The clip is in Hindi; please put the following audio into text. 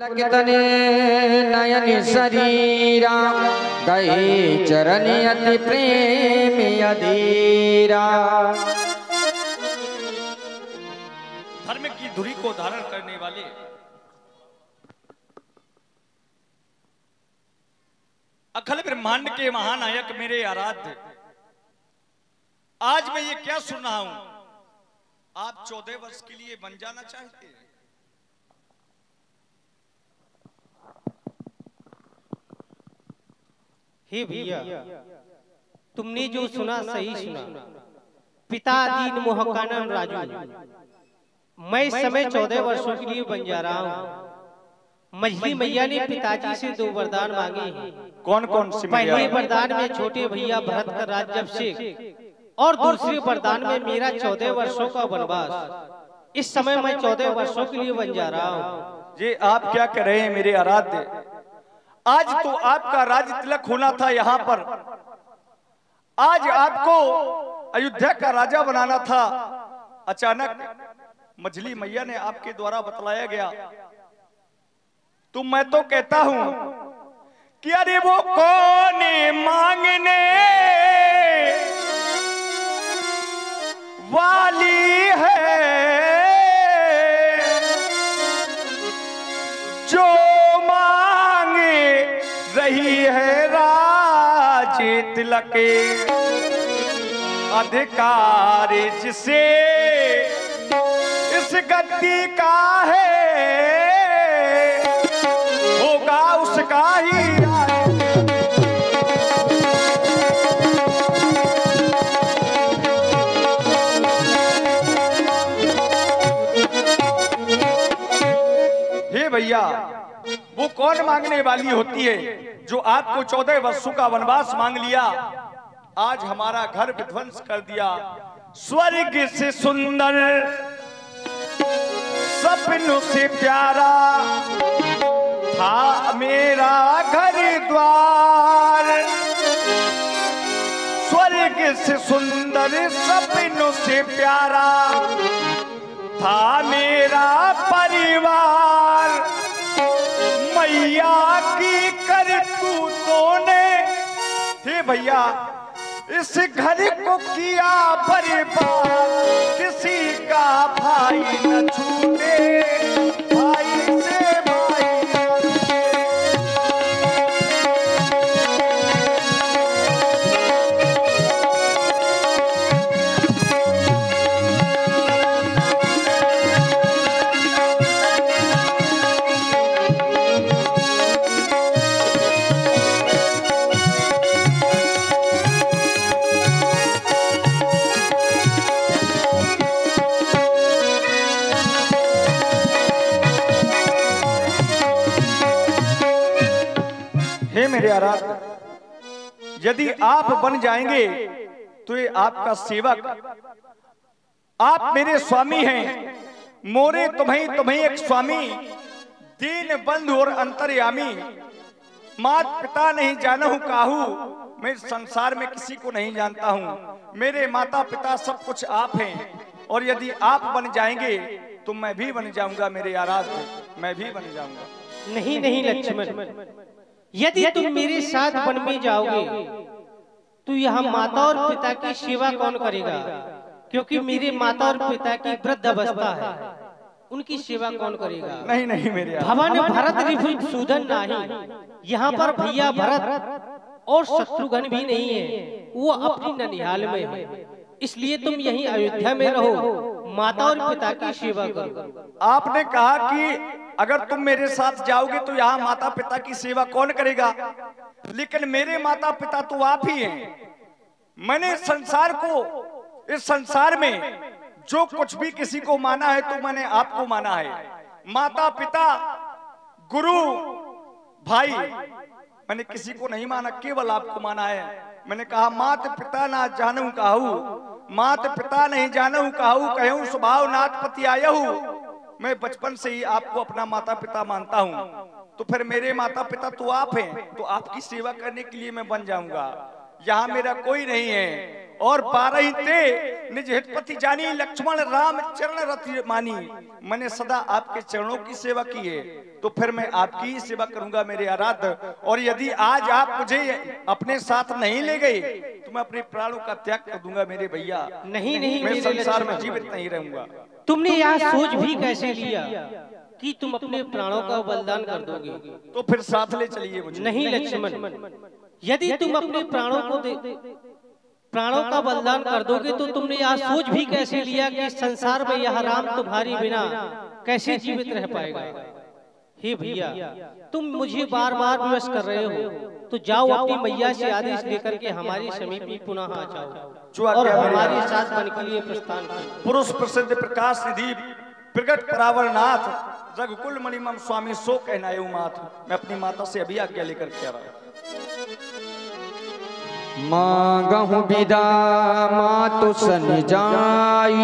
कितने नयन शरीरा दही चरण अति प्रेम अधीरा। धर्म की धुरी को धारण करने वाले अखिल ब्रह्मांड के महानायक मेरे आराध्य, आज मैं ये क्या सुन रहा हूं? आप 14 वर्ष के लिए बन जाना चाहते हैं? हे भैया, तुमने जो सुना सही सुना। पिता दीन मोहकानन राजू, मैं इस समय 14 वर्षों के लिए बन जा रहा हूँ। मझली मैया ने पिताजी से 2 वरदान मांगे हैं। कौन कौन से? पहले वरदान में छोटे भैया भरत का राज्याभिषेक और दूसरे वरदान में मेरा 14 वर्षों का वनवास। इस समय मैं 14 वर्षों के लिए बन जा रहा हूँ। ये आप क्या कह रहे हैं मेरे आराध्य? आज तो आपका राज तिलक होना था यहाँ पर, आज आपको अयोध्या का राजा बनाना था। अचानक मझली मैया ने आपके द्वारा बतलाया गया, तो मैं तो कहता हूं कि अरे वो कौन मांगने वाली है जो रही है राज तिलक अधिकार जिसे इस गद्दी का है, होगा उसका ही हे भैया, वो कौन मांगने वाली होती है जो आपको 14 वर्षों का वनवास मांग लिया, आज हमारा घर विध्वंस कर दिया। स्वर्ग से सुंदर सपनों से प्यारा था मेरा घर द्वार। स्वर्ग से सुंदर सपनों से प्यारा था मेरा परिवार। मैया की करतूतों ने हे भैया इस घर को किया बर्बाद। किसी का भाई न छूटे, भाई से भाई मेरे आराध्य, यदि आप बन जाएंगे तो ये आपका सेवक, आप मेरे स्वामी हैं। मोरे तुम्हें तुम्हें एक स्वामी, दीन बंधु और अंतर्यामी। मात पिता नहीं जानहु काहू, मैं संसार में किसी को नहीं जानता हूँ। मेरे माता पिता सब कुछ आप हैं, और यदि आप बन जाएंगे तो मैं भी बन जाऊंगा मेरे आराध्य, मैं भी बन जाऊंगा। नहीं नहीं लक्ष्मण, यदि तुम मेरे साथ वन में जाओगे तो यहाँ माता और पिता की सेवा कौन करेगा? क्योंकि मेरे माता और पिता की वृद्ध अवस्था है, उनकी सेवा कौन करेगा? नहीं नहीं मेरे भवन भरत रिपुसूदन नहीं, यहाँ पर भैया भरत और शत्रुघ्न भी नहीं है, वो अपनी ननिहाल में है। इसलिए तुम यहीं अयोध्या में रहो, माता और पिता की सेवा करो। आपने कहा कि अगर तुम मेरे साथ जाओगे तो यहाँ माता पिता की सेवा कौन करेगा? लेकिन मेरे माता पिता तो आप ही हैं। मैंने संसार को, इस संसार में जो कुछ भी किसी को माना है तो मैंने आपको माना है। माता पिता, गुरु, भाई, मैंने किसी को नहीं माना, केवल आपको माना है। मैंने कहा मात पिता ना जानू काहू, मात पिता नहीं जानू काहू, कहूं स्वभाव नाथ पति आयहू। मैं बचपन से ही आपको अपना माता पिता मानता हूँ, तो फिर मेरे माता पिता तो आप हैं, तो आपकी सेवा करने के लिए मैं बन जाऊंगा। यहाँ मेरा कोई नहीं है, और 12 ते निज हितपति जानी, लक्ष्मण राम चरण रति मानी। मैंने सदा आपके चरणों की सेवा की है, तो फिर मैं आपकी ही सेवा करूंगा मेरे आराध्य। और यदि आज आप मुझे अपने साथ नहीं ले गए तो मैं अपने प्राणों का त्याग कर दूंगा मेरे भैया। नहीं नहीं, मैं मेरे संसार में लक्ष्मण, जीवित नहीं रहूंगा। तुमने यह सोच भी कैसे लिया कि तुम अपने प्राणों का बलिदान कर दोगे? तो फिर साथ ले चलिए मुझे। नहीं लक्ष्मण, यदि तुम अपने प्राणों का बलिदान कर दोगे तो तुमने यह सोच भी कैसे लिया कि संसार में यह राम तुम्हारी बिना कैसे जीवित रह पाएगा? हे भैया, तुम मुझे बार बार विवश कर रहे हो, तो जाओ अपनी मैया से आदेश लेकर के हमारे समीप ही पुनः आ जाओ और हमारे साथ बन के लिए प्रस्थान करो। पुरुष प्रसिद्ध प्रकाश निधि प्रगट परावरनाथ रघुकुल मणिमम स्वामी सो कहनाए माथ। मैं अपनी माता से अभी आज्ञा लेकर के आ रहा हूं। मांगहु विदा मातु सन जाई।